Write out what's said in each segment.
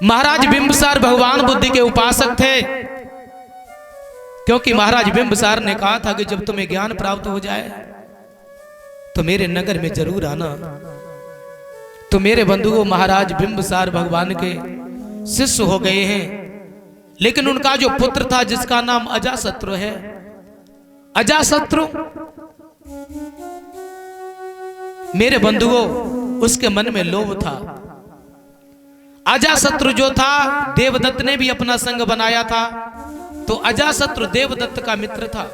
महाराज बिंबिसार भगवान बुद्ध के उपासक थे, क्योंकि महाराज बिंबिसार ने कहा था कि जब तुम्हें ज्ञान प्राप्त हो जाए तो मेरे नगर में जरूर आना। तो मेरे बंधुओं महाराज बिंबिसार भगवान के शिष्य हो गए हैं, लेकिन उनका जो पुत्र था जिसका नाम अजाशत्रु है, अजाशत्रु मेरे बंधुओं उसके मन में लोभ था। अजाशत्रु जो था देवदत्त ने भी अपना संग बनाया था, तो अजाशत्रु देवदत्त का मित्र था।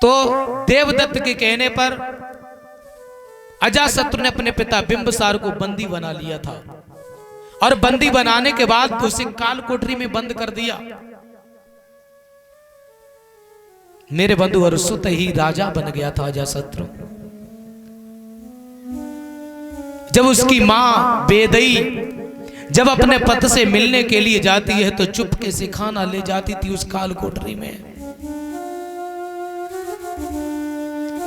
तो देवदत्त के कहने पर अजाशत्रु ने अपने पिता बिंबिसार को बंदी बना लिया था, और बंदी बनाने के बाद उसे काल कोठरी में बंद कर दिया। मेरे बंधु और सुत ही राजा बन गया था अजाशत्रु। जब उसकी मां बेदई जब अपने पति से मिलने के लिए जाती है तो चुपके से खाना ले जाती थी उस काल कोठरी में,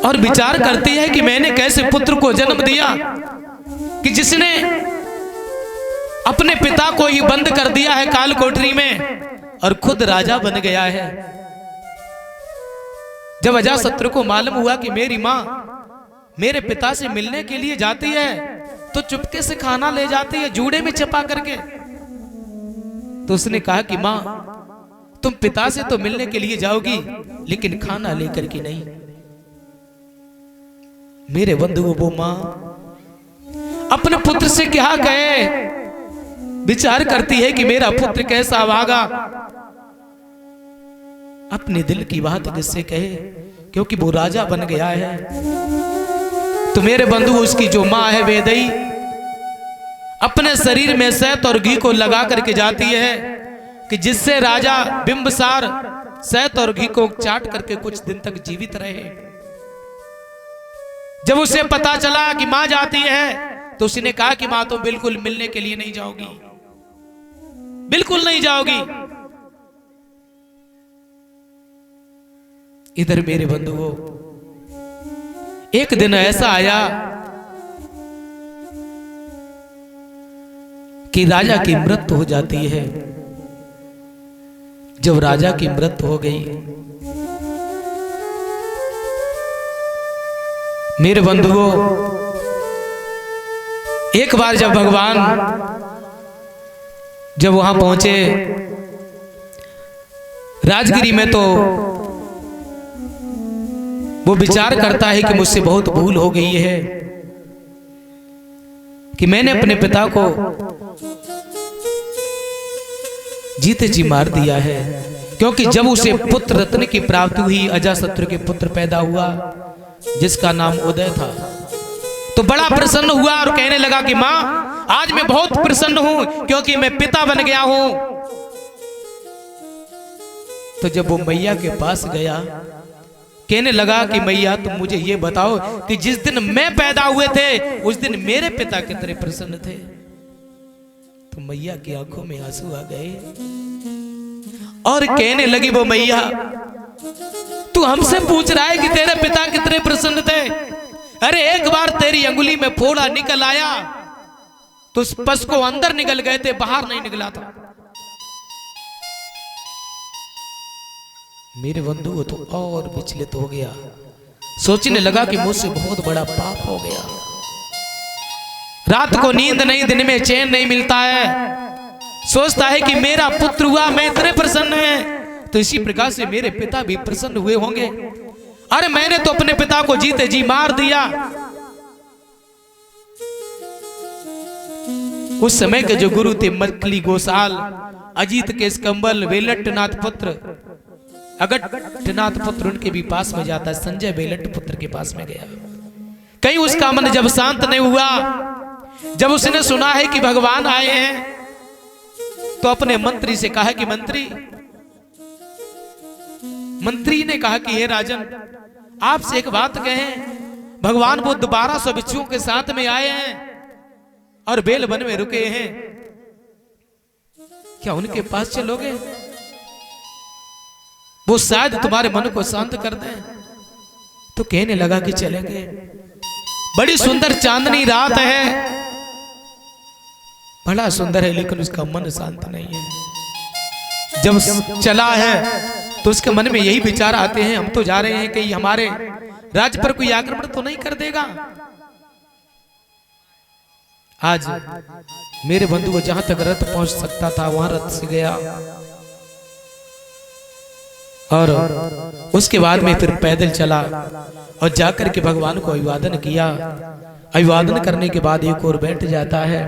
और विचार करती है कि मैंने कैसे पुत्र को जन्म दिया कि जिसने अपने पिता को ही बंद कर दिया है काल कोठरी में और खुद राजा बन गया है। जब अजाशत्रु को मालूम हुआ कि मेरी मां मेरे पिता से मिलने के लिए जाती है तो चुपके से खाना ले जाती है जूड़े में छिपा करके, तो उसने कहा कि मां तुम पिता से तो मिलने के लिए जाओगी लेकिन खाना लेकर के नहीं। मेरे बंधुओं वो मां अपने पुत्र से क्या कहे, विचार करती है कि मेरा पुत्र कैसा भागा। अपने दिल की बात किससे कहे, क्योंकि वो राजा बन गया है। तो मेरे बंधु उसकी जो मां है वेदई अपने शरीर में शहद और घी को लगा करके जाती है कि जिससे राजा बिंबिसार शहद और घी को चाट करके कुछ दिन तक जीवित रहे। जब उसे पता चला कि मां जाती है तो उसने कहा कि मां तुम बिल्कुल मिलने के लिए नहीं जाओगी, बिल्कुल नहीं जाओगी। इधर मेरे बंधुओं एक दिन ऐसा आया कि राजा की मृत्यु हो जाती है। जब राजा की मृत्यु हो गई मेरे बंधुओं एक बार जब भगवान जब वहां पहुंचे राजगिरी में तो वो विचार करता है कि मुझसे बहुत भूल हो गई है कि मैंने अपने पिता को जीते जी मार दिया है। क्योंकि जब उसे पुत्र रत्न की प्राप्ति हुई, अजाशत्रु के पुत्र पैदा हुआ जिसका नाम उदय था, तो बड़ा प्रसन्न हुआ और कहने लगा कि मां आज मैं बहुत प्रसन्न हूं क्योंकि मैं पिता बन गया हूं। तो जब वो मैया के पास गया कहने लगा कि मैया तुम मुझे ये बताओ कि जिस दिन मैं पैदा हुए थे उस दिन मेरे पिता कितने प्रसन्न थे। तो मैया की आंखों में आंसू आ गए और कहने लगी वो मैया तू हमसे पूछ रहा है कि तेरे पिता कितने प्रसन्न थे। अरे एक बार तेरी अंगुली में फोड़ा निकल आया तो उस पस को अंदर निकल गए थे, बाहर नहीं निकला था। मेरे बंधु तो और विचलित हो गया, सोचने लगा कि मुझसे बहुत बड़ा पाप हो गया। रात को नींद नहीं, दिन में चैन नहीं मिलता है, सोचता है कि मेरा पुत्र हुआ, मैं इतने प्रसन्न है तो इसी प्रकार से मेरे पिता भी प्रसन्न हुए होंगे। अरे मैंने तो अपने पिता को जीते जी मार दिया। उस समय के जो गुरु थे मकली गोसाल, अजीत केस कंबल, वेलटनाथ पुत्र, अगटनाथ पुत्र उनके भी पास में जाता है, संजय बेलट पुत्र के पास में गया। कहीं उसका मन जब शांत नहीं हुआ, जब उसने सुना है कि भगवान आए हैं तो अपने मंत्री से कहा कि मंत्री ने कहा कि हे राजन आपसे एक बात कहें, भगवान बुद्ध 1200 भिक्षुओं के साथ में आए हैं और बेल वन में रुके हैं, क्या उनके पास चलोगे? वो शायद तुम्हारे मन को शांत कर दें। तो कहने लगा कि चलेंगे। बड़ी सुंदर चांदनी रात है, बड़ा सुंदर है, लेकिन उसका मन शांत नहीं है। जब चला है तो उसके मन में यही विचार आते हैं, हम तो जा रहे हैं कि हमारे राज्य पर कोई आक्रमण तो नहीं कर देगा। आज मेरे बंधु को जहां तक रथ पहुंच सकता था वहां रथ से गया, और उसके बाद में फिर पैदल चला और जाकर के भगवान को अभिवादन किया। अभिवादन करने के बाद एक और बैठ जाता है,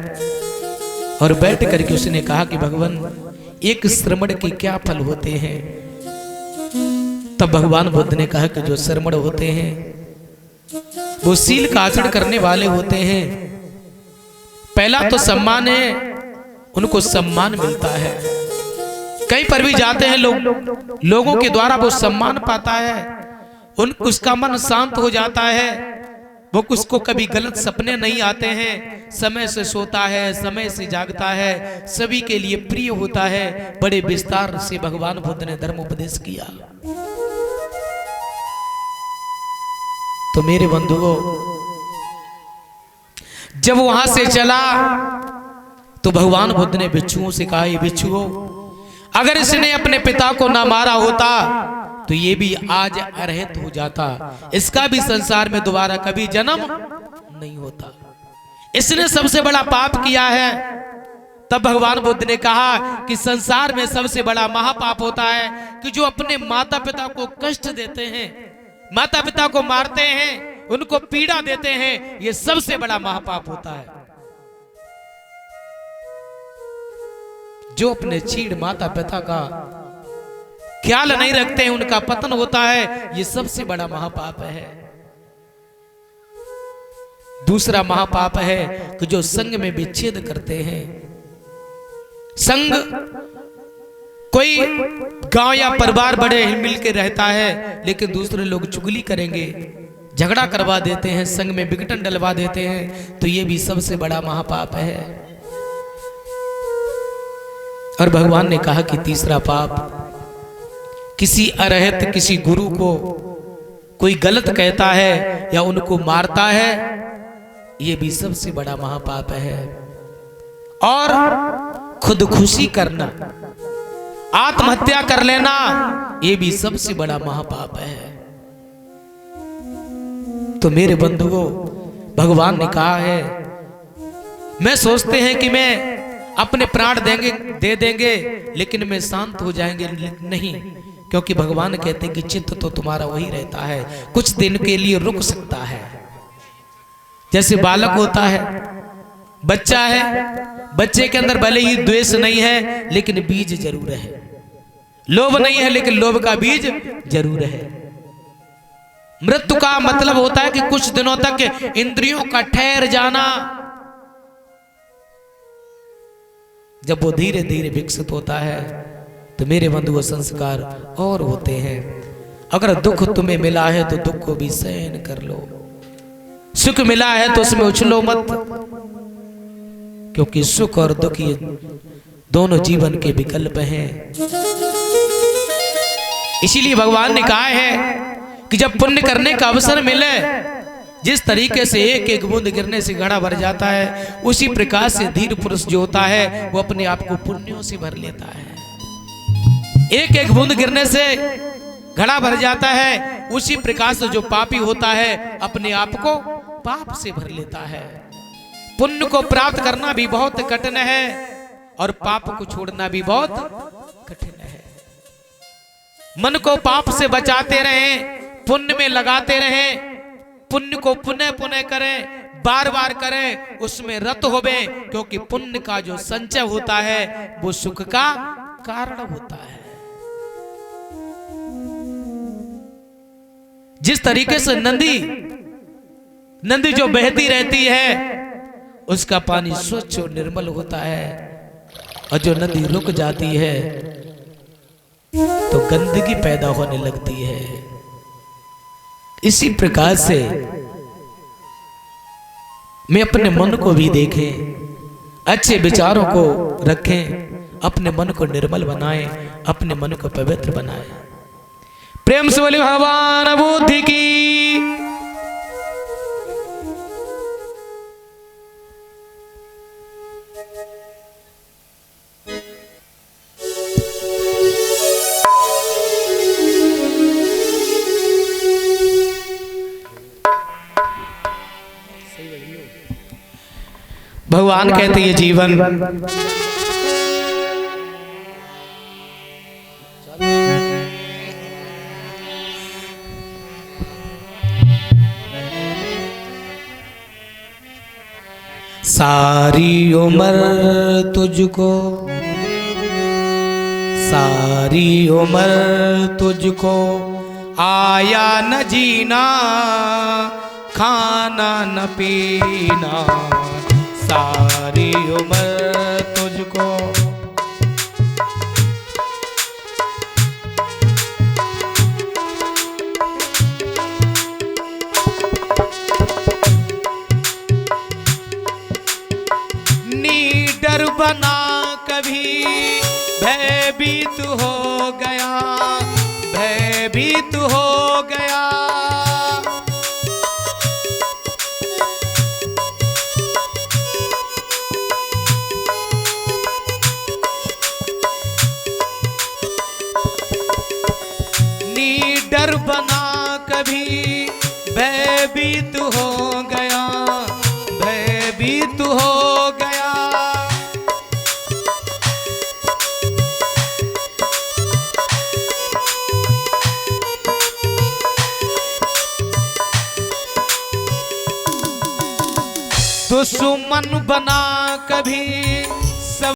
और बैठ करके उसने कहा कि भगवान, एक श्रमण के क्या फल होते हैं? तब भगवान बुद्ध ने कहा कि जो श्रमण होते हैं वो शील का आचरण करने वाले होते हैं। पहला तो सम्मान है, उनको सम्मान मिलता है। कहीं पर भी जाते हैं लोगों के द्वारा वो सम्मान पाता है, उसका मन शांत हो जाता है, वो उसको कभी गलत सपने नहीं आते हैं, समय से सोता है, समय से जागता है, सभी के लिए प्रिय होता है। बड़े विस्तार से भगवान बुद्ध ने धर्म उपदेश किया। तो मेरे बंधुओं, जब वहां से चला तो भगवान बुद्ध ने भिक्षुओं से कहा, ये भिक्षुओं, अगर इसने अपने पिता को ना मारा होता तो ये भी आज अरहित हो जाता, इसका भी संसार में दोबारा कभी जन्म नहीं होता। इसने सबसे बड़ा पाप किया है। तब भगवान बुद्ध ने कहा कि संसार में सबसे बड़ा महापाप होता है कि जो अपने माता पिता को कष्ट देते हैं, माता पिता को मारते हैं, उनको पीड़ा देते हैं, ये सबसे बड़ा महापाप होता है। जो अपने चीड़ माता पिता का ख्याल नहीं रखते हैं, उनका पतन होता है, ये सबसे बड़ा महापाप है। दूसरा महापाप है कि जो संग में विच्छेद करते हैं। संग, कोई गांव या परिवार बड़े मिलकर रहता है, लेकिन दूसरे लोग चुगली करेंगे, झगड़ा करवा देते हैं, संग में विघटन डलवा देते हैं, तो ये भी सबसे बड़ा महापाप है। और भगवान ने कहा कि तीसरा पाप, किसी अरहित, किसी गुरु को कोई गलत कहता है या उनको मारता है, ये भी सबसे बड़ा महापाप है। और खुदकुशी करना, आत्महत्या कर लेना, ये भी सबसे बड़ा महापाप है। तो मेरे बंधुओं, भगवान ने कहा है, मैं सोचते हैं कि मैं अपने प्राण दे देंगे लेकिन मैं शांत हो जाएंगे नहीं, क्योंकि भगवान कहते हैं कि चित्त तो तुम्हारा वही रहता है, कुछ दिन के लिए रुक सकता है। जैसे बालक होता है, बच्चा है, बच्चे के अंदर भले ही द्वेष नहीं है लेकिन बीज जरूर है, लोभ नहीं है लेकिन लोभ का बीज जरूर है। मृत्यु का मतलब होता है कि कुछ दिनों तक इंद्रियों का ठहर जाना। जब वो धीरे धीरे विकसित होता है तो मेरे बंधुओं, संस्कार और होते हैं। अगर दुख तुम्हें मिला है तो दुख को भी सहन कर लो, सुख मिला है तो उसमें उछलो मत, क्योंकि सुख और दुख ये दोनों जीवन के विकल्प हैं। इसीलिए भगवान ने कहा है कि जब पुण्य करने का अवसर मिले, जिस तरीके से एक एक बूंद गिरने से घड़ा भर जाता है, उसी प्रकार से धीर पुरुष जो होता है वो अपने आप को पुण्यों से भर लेता है। एक एक बूंद गिरने से घड़ा भर जाता है, उसी प्रकार से जो पापी होता है अपने आप को पाप से भर लेता है। पुण्य को प्राप्त करना भी बहुत कठिन है और पाप को छोड़ना भी बहुत कठिन है। मन को पाप से बचाते रहें, पुण्य में लगाते रहें, पुण्य को पुनः पुनः करें, बार बार करें, उसमें रत होवे, क्योंकि पुण्य का जो संचय होता है वो सुख का कारण होता है। जिस तरीके से नदी जो बहती रहती है उसका पानी स्वच्छ और निर्मल होता है, और जो नदी रुक जाती है तो गंदगी पैदा होने लगती है। इसी प्रकार से मैं अपने मन को भी देखें, अच्छे विचारों को रखें, अपने मन को निर्मल बनाएं, अपने मन को पवित्र बनाएं। प्रेम से बोले भगवान बुद्ध की। भगवान कहते ये जीवन सारी उम्र तुझको, सारी उम्र तुझको आया न जीना, खाना न पीना, सारी उम्र तुझको। निडर बना कभी भयभीत हो गया, भयभीत हो गया। निडर बना कभी भयभीत हो गया, भयभीत हो गया। दुश्मन बना कभी